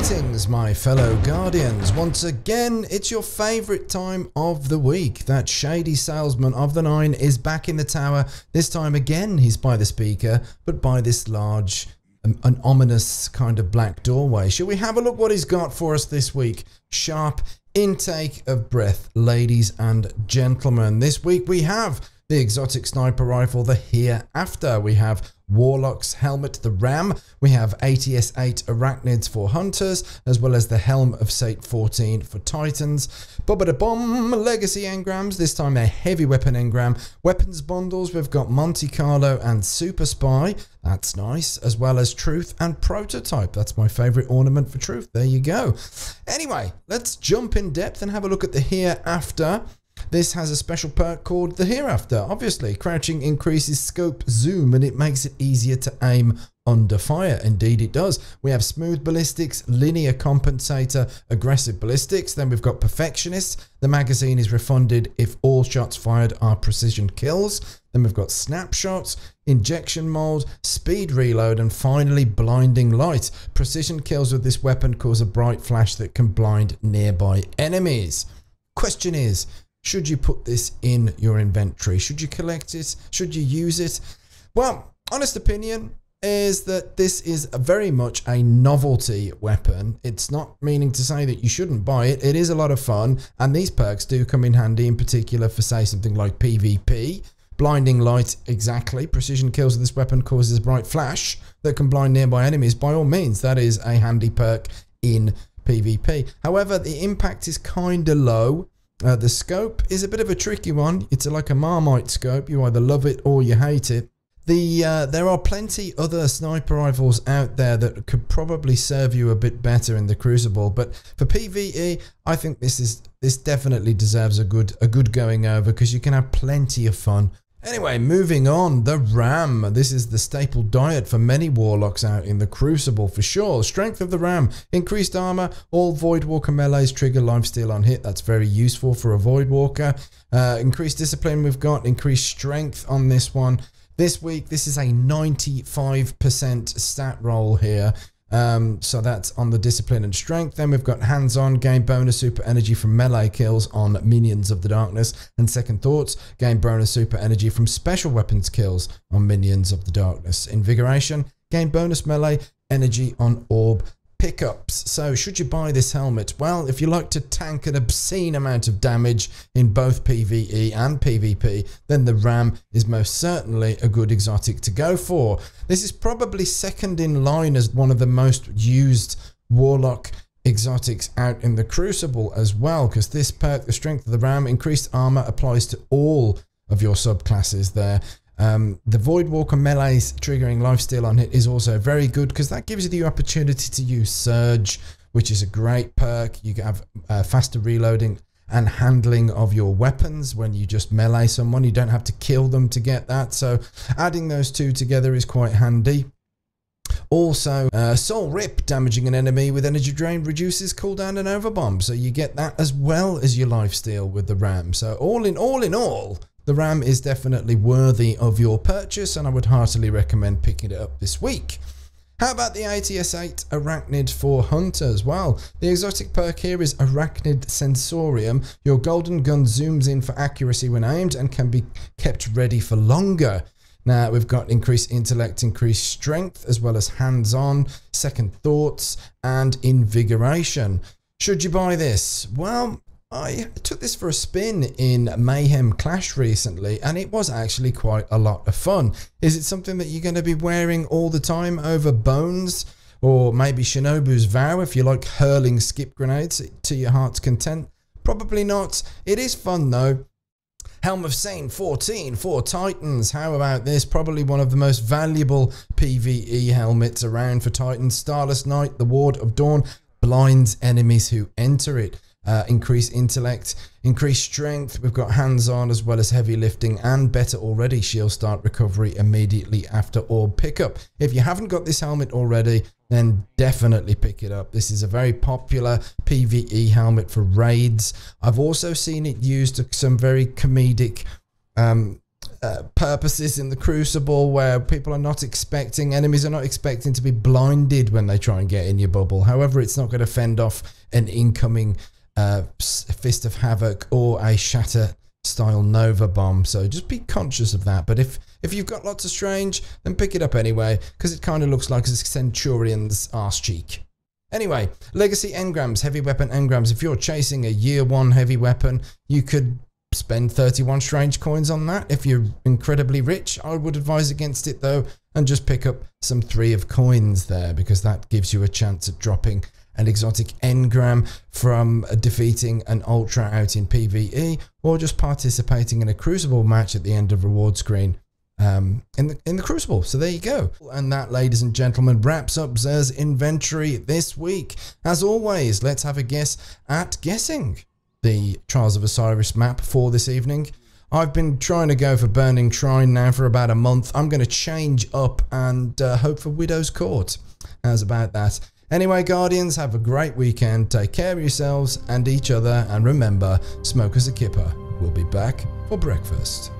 Greetings, my fellow Guardians. Once again, it's your favourite time of the week. That shady salesman of the 9 is back in the tower. This time again, he's by the speaker, but by this large, an ominous kind of black doorway. Shall we have a look what he's got for us this week? Sharp intake of breath, ladies and gentlemen. This week we have the exotic sniper rifle, the Hereafter. We have Warlock's helmet, the Ram. We have ATS-8 Arachnids for Hunters, as well as the Helm of Sate 14 for Titans. Bomb Legacy engrams, this time a heavy weapon engram. Weapons bundles, we've got Monte Carlo and Super Spy. That's nice, as well as Truth and Prototype. That's my favourite ornament for Truth. There you go. Anyway, let's jump in depth and have a look at the Hereafter. This has a special perk called the Hereafter. Obviously, crouching increases scope zoom and it makes it easier to aim under fire. Indeed it does. We have smooth ballistics, linear compensator, aggressive ballistics. Then we've got perfectionist. The magazine is refunded if all shots fired are precision kills. Then we've got snapshots, injection mold, speed reload, and finally blinding light. Precision kills with this weapon cause a bright flash that can blind nearby enemies. Question is, should you put this in your inventory? Should you collect it? Should you use it? Well, honest opinion is that this is very much a novelty weapon. It's not meaning to say that you shouldn't buy it. It is a lot of fun, and these perks do come in handy, in particular for, say, something like PvP. Blinding light, exactly. Precision kills with this weapon causes a bright flash that can blind nearby enemies. By all means, that is a handy perk in PvP. However, the impact is kind of low. The scope is a bit of a tricky one. It's like a Marmite scope. You either love it or you hate it. There are plenty other sniper rifles out there that could probably serve you a bit better in the Crucible, but for PvE, I think this definitely deserves a good going over, because you can have plenty of fun. Anyway, moving on, the Ram. This is the staple diet for many Warlocks out in the Crucible for sure. Strength of the Ram. Increased armor. All Voidwalker melees trigger lifesteal on hit. That's very useful for a Voidwalker. Increased discipline we've got. Increased strength on this one. This week, this is a 95% stat roll here. So that's on the discipline and strength. Then we've got hands-on, gain bonus super energy from melee kills on minions of the darkness, and second thoughts, gain bonus super energy from special weapons kills on minions of the darkness. Invigoration, gain bonus melee energy on orb pickups. So should you buy this helmet? Well, if you like to tank an obscene amount of damage in both PvE and PvP, then the Ram is most certainly a good exotic to go for. This is probably second in line as one of the most used Warlock exotics out in the Crucible as well, because this perk, the Strength of the Ram, increased armor, applies to all of your subclasses there. The Voidwalker melee's triggering lifesteal on hit is also very good, because that gives you the opportunity to use Surge, which is a great perk. You have faster reloading and handling of your weapons when you just melee someone. You don't have to kill them to get that, so adding those two together is quite handy. Also, Soul Rip, damaging an enemy with energy drain reduces cooldown and overbomb, so you get that as well as your lifesteal with the Ram. So all in all, the Ram is definitely worthy of your purchase, and I would heartily recommend picking it up this week. How about the ATS-8 Arachnid for Hunters? Well, the exotic perk here is Arachnid Sensorium. Your golden gun zooms in for accuracy when aimed and can be kept ready for longer. Now, we've got increased intellect, increased strength, as well as hands-on, second thoughts, and invigoration. Should you buy this? Well, I took this for a spin in Mayhem Clash recently, and it was actually quite a lot of fun. Is it something that you're going to be wearing all the time over Bones, or maybe Shinobu's Vow if you like hurling skip grenades to your heart's content? Probably not. It is fun though. Helm of Sate 14 for Titans. How about this? Probably one of the most valuable PvE helmets around for Titans. Starless Night, the Ward of Dawn, blinds enemies who enter it. Increased intellect, increased strength. We've got hands-on as well as heavy lifting, and better already, shield start recovery immediately after orb pickup. If you haven't got this helmet already, then definitely pick it up. This is a very popular PvE helmet for raids. I've also seen it used to some very comedic purposes in the Crucible where people are not expecting, enemies are not expecting to be blinded when they try and get in your bubble. However, it's not going to fend off an incoming Fist of Havoc or a Shatter style Nova bomb, so just be conscious of that. But if you've got lots of Strange, then pick it up anyway, because it kind of looks like a Centurion's arse cheek. Anyway, Legacy engrams, heavy weapon engrams. If you're chasing a year 1 heavy weapon, you could spend 31 Strange coins on that. If you're incredibly rich, I would advise against it though, and just pick up some 3 of coins there, because that gives you a chance at dropping an exotic engram from defeating an ultra out in PvE, or just participating in a Crucible match at the end of reward screen in the Crucible. So there you go. And that, ladies and gentlemen, wraps up Xûr's inventory this week. As always, let's have a guess at guessing the Trials of Osiris map for this evening. I've been trying to go for Burning Shrine now for about a month. I'm going to change up and hope for Widow's Court. How's about that? Anyway, Guardians, have a great weekend. Take care of yourselves and each other. And remember, smoke as a kipper. We'll be back for breakfast.